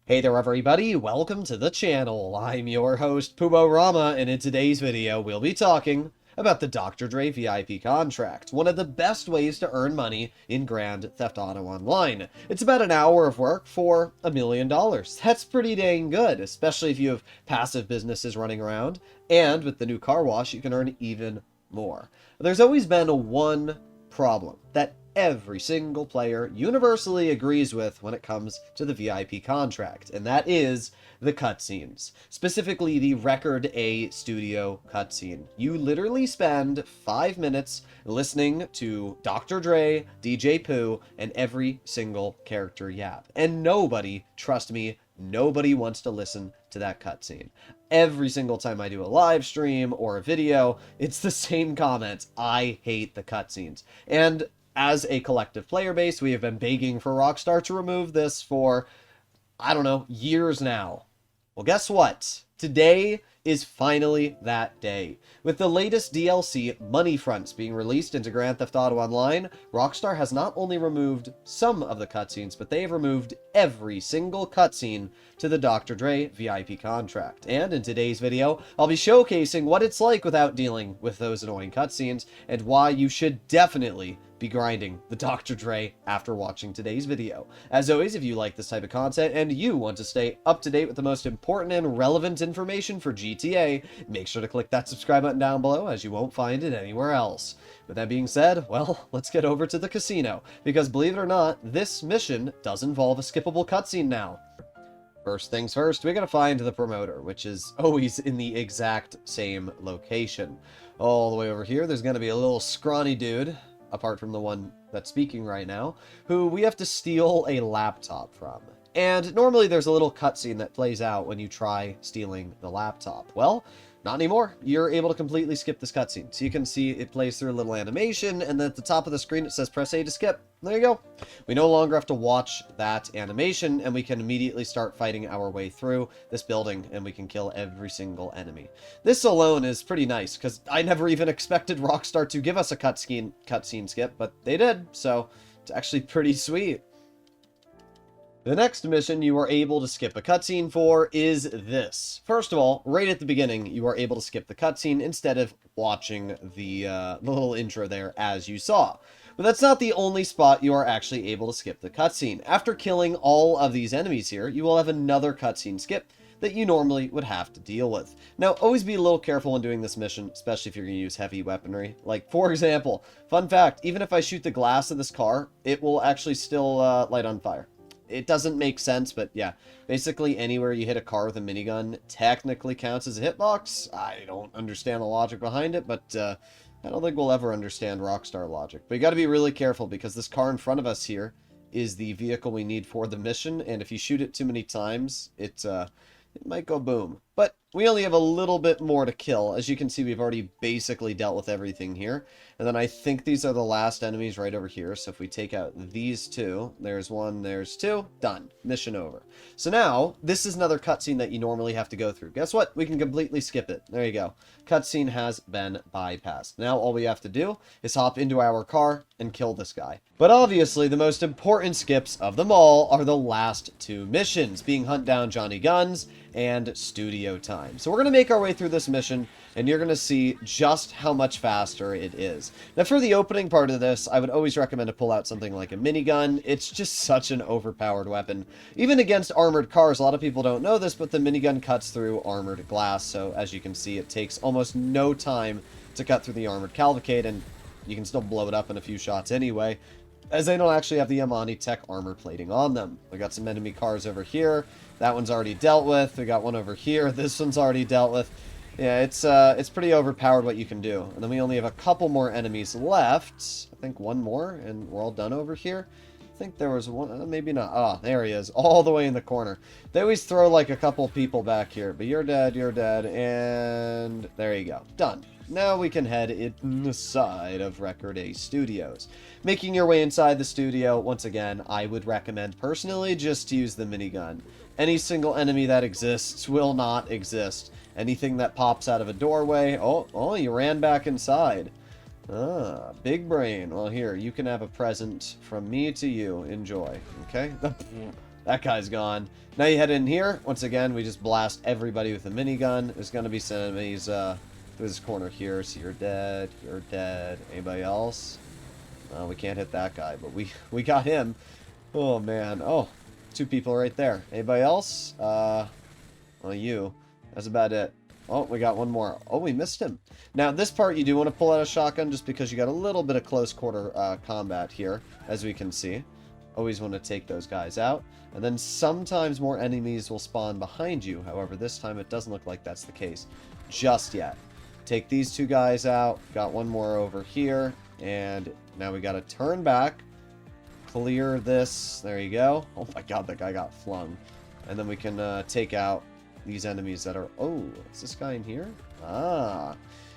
Hey there everybody, welcome to the channel. I'm your host Pubo Rama, and in today's video we'll be talking about the Dre VIP contract, one of the best ways to earn money in Grand Theft Auto Online. It's about an hour of work for $1 million. That's pretty dang good, especially if you have passive businesses running around, and with the new car wash you can earn even more. There's always been one problem that every single player universally agrees with when it comes to the VIP contract, and that is the cutscenes. Specifically, the Record A Studio cutscene. You literally spend 5 minutes listening to Dr. Dre, DJ Pooh, and every single character yap. And nobody, trust me, nobody wants to listen to that cutscene. Every single time I do a live stream or a video, it's the same comments. I hate the cutscenes. And as a collective player base, we have been begging for Rockstar to remove this for, I don't know, years now. Well, guess what? Today is finally that day. With the latest DLC, Money Fronts, being released into Grand Theft Auto Online, Rockstar has not only removed some of the cutscenes, but they have removed every single cutscene to the Dr. Dre VIP contract. And in today's video, I'll be showcasing what it's like without dealing with those annoying cutscenes, and why you should definitely be grinding the Dr. Dre after watching today's video. As always, if you like this type of content and you want to stay up to date with the most important and relevant information for GTA, make sure to click that subscribe button down below, as you won't find it anywhere else. With that being said, well, let's get over to the casino, because believe it or not, this mission does involve a skippable cutscene now. First things first, we gotta find the promoter, which is always in the exact same location. All the way over here, there's gonna be a little scrawny dude, apart from the one that's speaking right now, who we have to steal a laptop from. And normally there's a little cutscene that plays out when you try stealing the laptop. Well, not anymore. You're able to completely skip this cutscene. So you can see it plays through a little animation, and then at the top of the screen it says press A to skip. There you go. We no longer have to watch that animation, and we can immediately start fighting our way through this building, and we can kill every single enemy. This alone is pretty nice, because I never even expected Rockstar to give us a cutscene skip, but they did, so it's actually pretty sweet. The next mission you are able to skip a cutscene for is this. First of all, right at the beginning, you are able to skip the cutscene instead of watching the little intro there as you saw. But that's not the only spot you are actually able to skip the cutscene. After killing all of these enemies here, you will have another cutscene skip that you normally would have to deal with. Now, always be a little careful when doing this mission, especially if you're going to use heavy weaponry. Like, for example, fun fact, even if I shoot the glass of this car, it will actually still light on fire. It doesn't make sense, but yeah. Basically, anywhere you hit a car with a minigun technically counts as a hitbox. I don't understand the logic behind it, but I don't think we'll ever understand Rockstar logic. But you got to be really careful, because this car in front of us here is the vehicle we need for the mission, and if you shoot it too many times, it might go boom. But we only have a little bit more to kill. As you can see, we've already basically dealt with everything here. And then I think these are the last enemies right over here. So if we take out these two, there's one, there's two, done. Mission over. So now, this is another cutscene that you normally have to go through. Guess what? We can completely skip it. There you go. Cutscene has been bypassed. Now all we have to do is hop into our car and kill this guy. But obviously, the most important skips of them all are the last two missions, being Hunt Down Johnny Guns and Studio Time. So we're going to make our way through this mission, and you're going to see just how much faster it is. Now for the opening part of this, I would always recommend to pull out something like a minigun. It's just such an overpowered weapon. Even against armored cars, a lot of people don't know this, but the minigun cuts through armored glass, so as you can see, it takes almost no time to cut through the armored cavalcade, and you can still blow it up in a few shots anyway, as they don't actually have the Amani Tech armor plating on them. We got some enemy cars over here. That one's already dealt with. We got one over here. This one's already dealt with. Yeah, it's pretty overpowered what you can do. And then we only have a couple more enemies left. I think one more, and we're all done over here. I think there was one, maybe not. Ah, there he is, all the way in the corner. They always throw like a couple people back here, but you're dead, and there you go. Done. Now we can head inside of Record A Studios. Making your way inside the studio, once again, I would recommend personally just to use the minigun. Any single enemy that exists will not exist. Anything that pops out of a doorway, oh, you ran back inside. Ah, big brain. Well, here, you can have a present from me to you. Enjoy, okay? that guy's gone. Now you head in here. Once again, we just blast everybody with a minigun. There's going to be some enemies through this corner here. So you're dead. You're dead. Anybody else? We can't hit that guy, but we got him. Oh, man. Oh, 2 people right there. Anybody else? Well, you. That's about it. Oh, we got one more. Oh, we missed him. Now, this part, you do want to pull out a shotgun just because you got a little bit of close quarter combat here, as we can see. Always want to take those guys out. And then sometimes more enemies will spawn behind you. However, this time it doesn't look like that's the case just yet. Take these 2 guys out. Got one more over here. And now we got to turn back. Clear this. There you go. Oh my god, that guy got flung. And then we can take out these enemies that are... Oh, is this guy in here? Ah.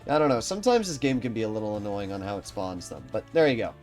I don't know. Sometimes this game can be a little annoying on how it spawns them. But there you go.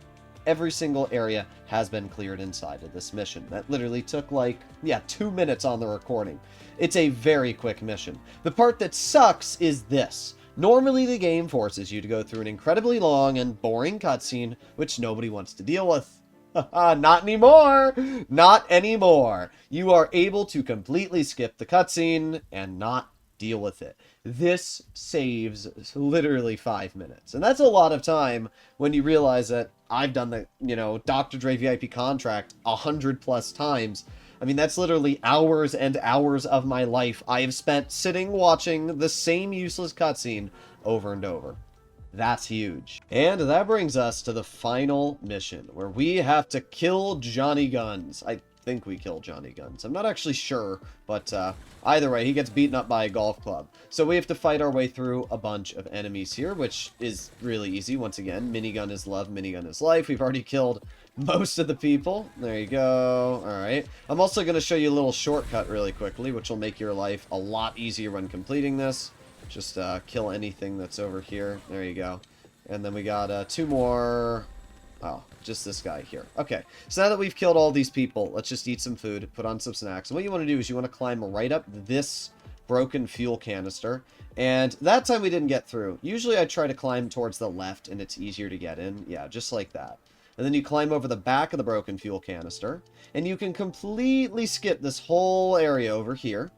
Every single area has been cleared inside of this mission. That literally took like, 2 minutes on the recording. It's a very quick mission. The part that sucks is this. Normally the game forces you to go through an incredibly long and boring cutscene, which nobody wants to deal with. Not anymore! Not anymore! You are able to completely skip the cutscene and not deal with it. This saves literally 5 minutes. And that's a lot of time when you realize that I've done the, Dr. Dre VIP contract 100+ times. I mean, that's literally hours and hours of my life I have spent sitting watching the same useless cutscene over and over. That's huge. And that brings us to the final mission, where we have to kill Johnny Guns. I think we kill Johnny Guns. I'm not actually sure, but either way, he gets beaten up by a golf club. So we have to fight our way through a bunch of enemies here, which is really easy. Once again, minigun is love, minigun is life. We've already killed most of the people. There you go. All right. I'm also going to show you a little shortcut really quickly, which will make your life a lot easier when completing this. Just kill anything that's over here. There you go. And then we got 2 more. Oh, just this guy here. Okay, so now that we've killed all these people, let's just eat some food, put on some snacks. And what you want to do is you want to climb right up this broken fuel canister. And that time we didn't get through. Usually I try to climb towards the left and it's easier to get in. Yeah, just like that. And then you climb over the back of the broken fuel canister. And you can completely skip this whole area over here.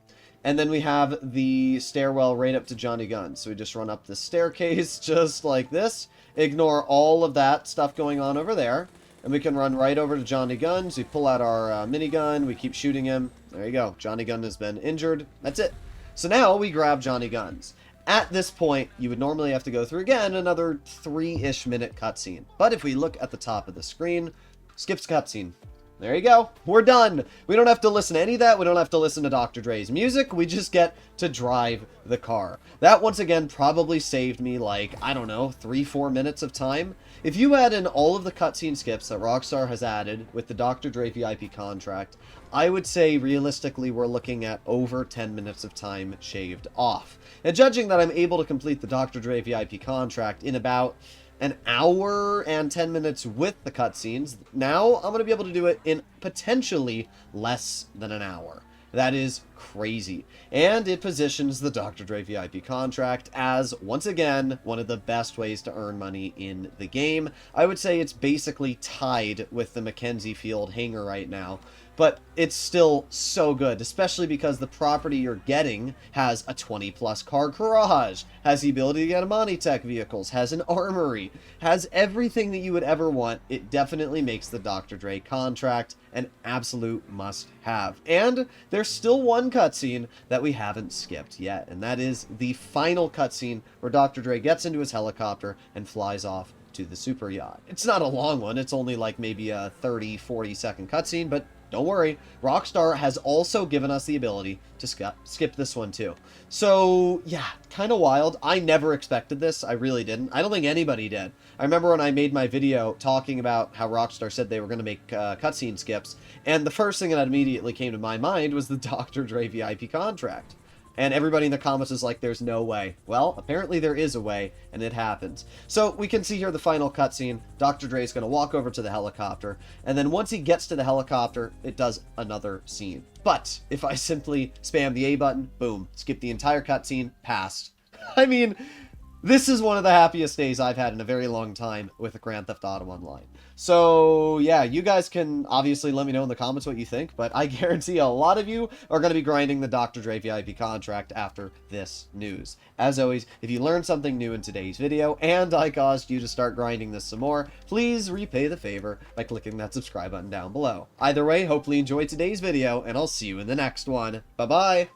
And then we have the stairwell right up to Johnny Guns. So we just run up the staircase just like this. Ignore all of that stuff going on over there. And we can run right over to Johnny Guns. We pull out our minigun. We keep shooting him. There you go. Johnny Gun has been injured. That's it. So now we grab Johnny Guns. At this point, you would normally have to go through again another 3-ish minute cutscene. But if we look at the top of the screen, skips cutscene. There you go. We're done. We don't have to listen to any of that. We don't have to listen to Dr. Dre's music. We just get to drive the car. That, once again, probably saved me, like, I don't know, 3-4 minutes of time. If you add in all of the cutscene skips that Rockstar has added with the Dr. Dre VIP contract, I would say, realistically, we're looking at over 10 minutes of time shaved off. And judging that I'm able to complete the Dr. Dre VIP contract in about an hour and 10 minutes with the cutscenes, now I'm going to be able to do it in potentially less than an hour. That is crazy. And it positions the Dr. Dre VIP contract as, once again, one of the best ways to earn money in the game. I would say it's basically tied with the Mackenzie Field hangar right now. But it's still so good, especially because the property you're getting has a 20+ car garage, has the ability to get Amani Tech vehicles, has an armory, has everything that you would ever want. It definitely makes the Dr. Dre contract an absolute must-have. And there's still one cutscene that we haven't skipped yet, and that is the final cutscene where Dr. Dre gets into his helicopter and flies off to the super yacht. It's not a long one, it's only like maybe a 30-40 second cutscene, but don't worry, Rockstar has also given us the ability to skip this one too. So, yeah, kind of wild. I never expected this. I really didn't. I don't think anybody did. I remember when I made my video talking about how Rockstar said they were going to make cutscene skips, and the first thing that immediately came to my mind was the Dr. Dre VIP contract. And everybody in the comments is like, there's no way. Well, apparently there is a way, and it happens. So we can see here the final cutscene. Dr. Dre is going to walk over to the helicopter, and then once he gets to the helicopter, it does another scene. But if I simply spam the A button, boom, skip the entire cutscene, past. I mean, This is one of the happiest days I've had in a very long time with Grand Theft Auto Online. So, yeah, you guys can obviously let me know in the comments what you think, but I guarantee a lot of you are going to be grinding the Dr. Dre VIP contract after this news. As always, if you learned something new in today's video, and I caused you to start grinding this some more, please repay the favor by clicking that subscribe button down below. Either way, hopefully you enjoyed today's video, and I'll see you in the next one. Bye-bye!